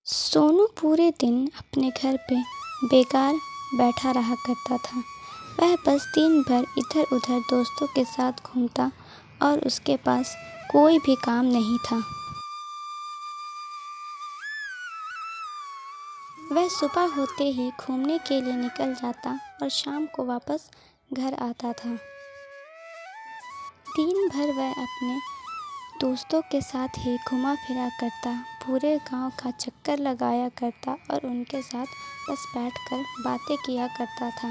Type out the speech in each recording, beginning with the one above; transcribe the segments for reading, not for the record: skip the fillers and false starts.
सोनू पूरे दिन अपने घर पे बेकार बैठा रहा करता था। वह बस दिन भर इधर उधर दोस्तों के साथ घूमता और उसके पास कोई भी काम नहीं था। वह सुबह होते ही घूमने के लिए निकल जाता और शाम को वापस घर आता था। दिन भर वह अपने दोस्तों के साथ ही घुमा फिरा करता, पूरे गांव का चक्कर लगाया करता और उनके साथ बस बैठकर बातें किया करता था।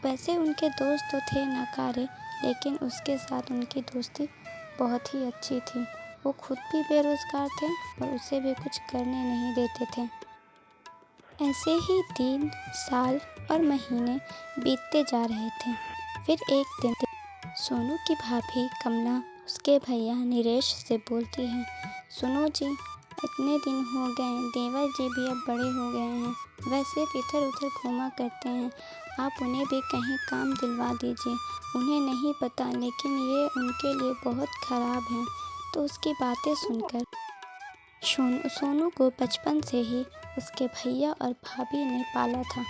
वैसे उनके दोस्त तो थे नकारे, लेकिन उसके साथ उनकी दोस्ती बहुत ही अच्छी थी। वो खुद भी बेरोजगार थे और उसे भी कुछ करने नहीं देते थे। ऐसे ही दिन, साल और महीने बीतते जा रहे थे। फिर एक दिन सोनू की भाभी कमला उसके भैया नरेश से बोलती है, सुनो जी, इतने दिन हो गए, देवर जी भी अब बड़े हो गए हैं। वह सिर्फ इधर उधर घूमा करते हैं। आप उन्हें भी कहीं काम दिलवा दीजिए। उन्हें नहीं पता, लेकिन ये उनके लिए बहुत ख़राब है। तो उसकी बातें सुनकर सोनू को बचपन से ही उसके भैया और भाभी ने पाला था,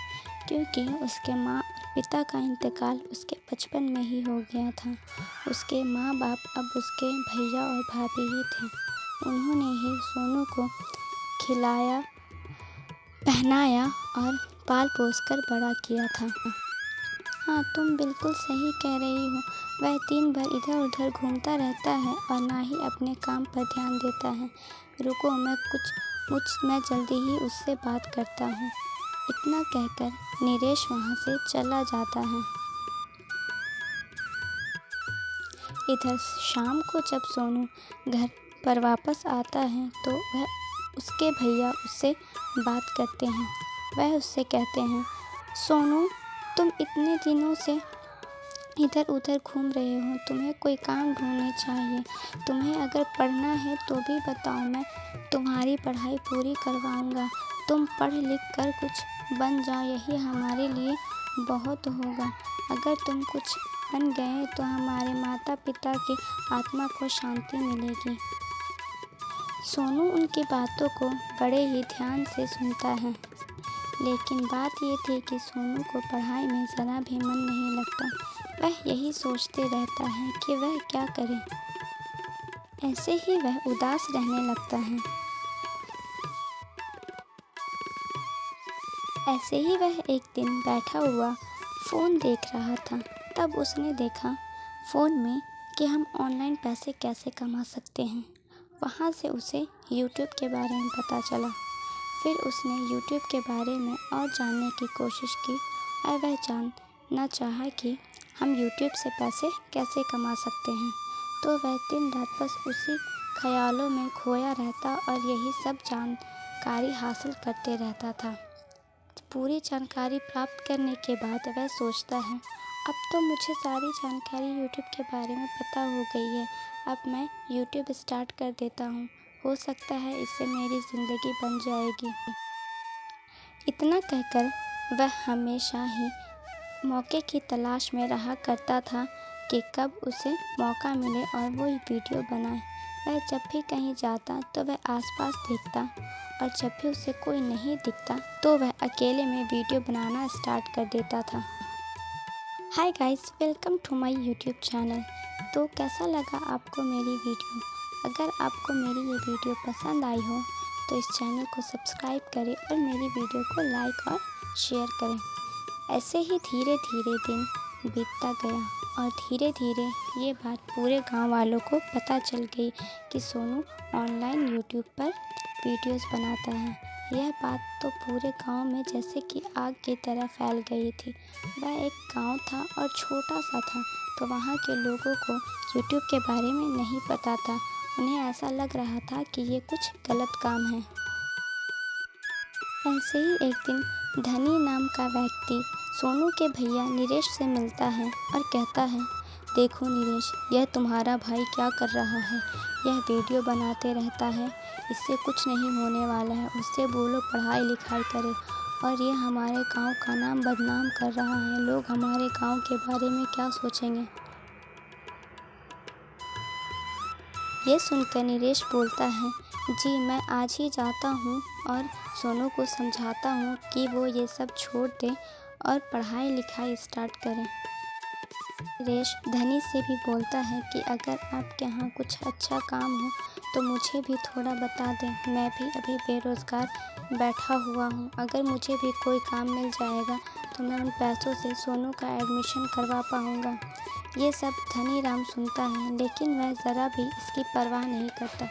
क्योंकि उसके माँ और पिता का इंतकाल उसके बचपन में ही हो गया था। उसके माँ बाप अब उसके भैया और भाभी ही थे। उन्होंने ही सोनू को खिलाया, पहनाया और पाल पोस कर बड़ा किया था। हाँ, तुम बिल्कुल सही कह रही हो। वह दिन भर इधर उधर घूमता रहता है और ना ही अपने काम पर ध्यान देता है। रुको, मैं जल्दी ही उससे बात करता हूँ। इतना कहकर नरेश वहाँ से चला जाता है। इधर शाम को जब सोनू घर पर वापस आता है तो वह उसके भैया उससे बात करते हैं। वह उससे कहते हैं, सोनू, तुम इतने दिनों से इधर उधर घूम रहे हो, तुम्हें कोई काम ढूंढनी चाहिए। तुम्हें अगर पढ़ना है तो भी बताओ, मैं तुम्हारी पढ़ाई पूरी करवाऊंगा। तुम पढ़ लिख कर कुछ बन जाओ, यही हमारे लिए बहुत होगा। अगर तुम कुछ बन गए तो हमारे माता पिता की आत्मा को शांति मिलेगी। सोनू उनकी बातों को बड़े ही ध्यान से सुनता है, लेकिन बात ये थी कि सोनू को पढ़ाई में ज़रा भी मन नहीं लगता। वह यही सोचते रहता है कि वह क्या करे। ऐसे ही वह उदास रहने लगता है। ऐसे ही वह एक दिन बैठा हुआ फ़ोन देख रहा था। तब उसने देखा फ़ोन में कि हम ऑनलाइन पैसे कैसे कमा सकते हैं। वहाँ से उसे यूट्यूब के बारे में पता चला। फिर उसने यूट्यूब के बारे में और जानने की कोशिश की और वह जानना चाहा कि हम यूट्यूब से पैसे कैसे कमा सकते हैं। तो वह दिन रात बस उसी ख्यालों में खोया रहता और यही सब जानकारी हासिल करते रहता था। पूरी जानकारी प्राप्त करने के बाद वह सोचता है, अब तो मुझे सारी जानकारी यूट्यूब के बारे में पता हो गई है। अब मैं यूट्यूब स्टार्ट कर देता हूँ। हो सकता है इससे मेरी ज़िंदगी बन जाएगी। इतना कहकर वह हमेशा ही मौके की तलाश में रहा करता था कि कब उसे मौका मिले और वो वीडियो बनाए। वह जब भी कहीं जाता तो वह आसपास देखता और जब भी उसे कोई नहीं दिखता तो वह अकेले में वीडियो बनाना स्टार्ट कर देता था। Hi guys, welcome to my YouTube channel. तो कैसा लगा आपको मेरी वीडियो? अगर आपको मेरी ये वीडियो पसंद आई हो तो इस चैनल को सब्सक्राइब करें और मेरी वीडियो को लाइक और शेयर करें। ऐसे ही धीरे धीरे दिन बीतता गया और धीरे धीरे ये बात पूरे गांव वालों को पता चल गई कि सोनू ऑनलाइन यूट्यूब पर वीडियोस बनाता है। यह बात तो पूरे गांव में जैसे कि आग की तरह फैल गई थी। वह एक गांव था और छोटा सा था, तो वहाँ के लोगों को यूट्यूब के बारे में नहीं पता था। उन्हें ऐसा लग रहा था कि ये कुछ गलत काम है। ऐसे ही एक दिन धनी नाम का व्यक्ति सोनू के भैया नरेश से मिलता है और कहता है, देखो नरेश, यह तुम्हारा भाई क्या कर रहा है। यह वीडियो बनाते रहता है, इससे कुछ नहीं होने वाला है। उससे बोलो पढ़ाई लिखाई करे, और ये हमारे गांव का नाम बदनाम कर रहा है। लोग हमारे गांव के बारे में क्या सोचेंगे। ये सुनकर नरेश बोलता है जी मैं आज ही जाता हूँ और सोनू को समझाता हूँ कि वो ये सब छोड़ दे और पढ़ाई लिखाई स्टार्ट करे। नरेश धनी से भी बोलता है कि अगर आपके यहाँ कुछ अच्छा काम हो तो मुझे भी थोड़ा बता दें, मैं भी अभी बेरोज़गार बैठा हुआ हूँ। अगर मुझे भी कोई काम मिल जाएगा तो मैं उन पैसों से सोनू का एडमिशन करवा पाऊँगा। ये सब धनी राम सुनता है, लेकिन वह ज़रा भी इसकी परवाह नहीं करता,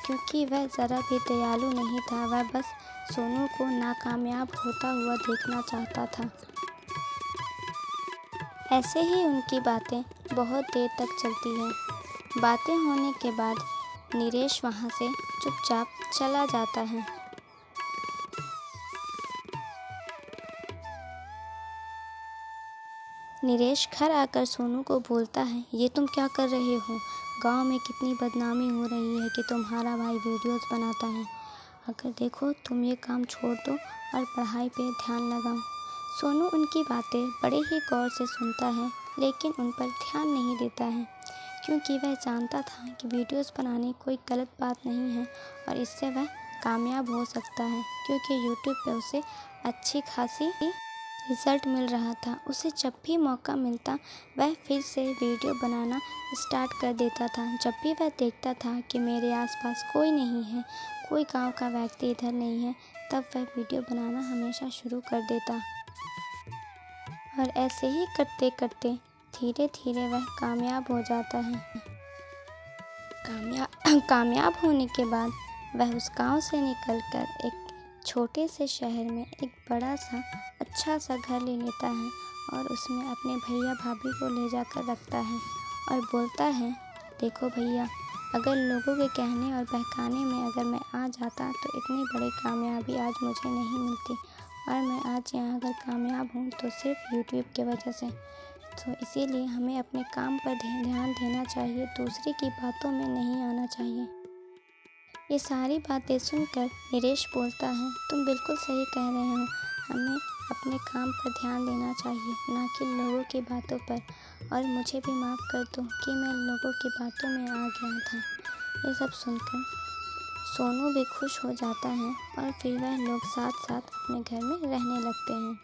क्योंकि वह ज़रा भी दयालु नहीं था। वह बस सोनू को नाकामयाब होता हुआ देखना चाहता था। ऐसे ही उनकी बातें बहुत देर तक चलती हैं। बातें होने के बाद नरेश वहाँ से चुपचाप चला जाता है। नरेश घर आकर सोनू को बोलता है, ये तुम क्या कर रहे हो? गांव में कितनी बदनामी हो रही है कि तुम्हारा भाई वीडियोस बनाता है। अगर देखो तुम ये काम छोड़ दो और पढ़ाई पे ध्यान लगाओ। सोनू उनकी बातें बड़े ही गौर से सुनता है, लेकिन उन पर ध्यान नहीं देता है, क्योंकि वह जानता था कि वीडियोस बनाने कोई गलत बात नहीं है और इससे वह कामयाब हो सकता है, क्योंकि यूट्यूब पे उसे अच्छी खासी रिज़ल्ट मिल रहा था। उसे जब भी मौका मिलता वह फिर से वीडियो बनाना स्टार्ट कर देता था। जब भी वह देखता था कि मेरे आसपास कोई नहीं है, कोई गांव का व्यक्ति इधर नहीं है, तब वह वीडियो बनाना हमेशा शुरू कर देता। और ऐसे ही करते करते धीरे धीरे वह कामयाब हो जाता है। कामयाब होने के बाद वह उस गांव से निकलकर एक छोटे से शहर में एक बड़ा सा अच्छा सा घर ले लेता है और उसमें अपने भैया भाभी को ले जाकर रखता है और बोलता है, देखो भैया, अगर लोगों के कहने और बहकाने में अगर मैं आ जाता तो इतनी बड़ी कामयाबी आज मुझे नहीं मिलती, और मैं आज यहाँ अगर कामयाब हूँ तो सिर्फ यूट्यूब की वजह से। तो इसीलिए हमें अपने काम पर ध्यान देना चाहिए, दूसरे की बातों में नहीं आना चाहिए। ये सारी बातें सुनकर नरेश बोलता है, तुम बिल्कुल सही कह रहे हो, हमें अपने काम पर ध्यान देना चाहिए, ना कि लोगों की बातों पर। और मुझे भी माफ़ कर दो कि मैं लोगों की बातों में आ गया था। ये सब सुनकर सोनू भी खुश हो जाता है और फिर वह लोग साथ साथ अपने घर में रहने लगते हैं।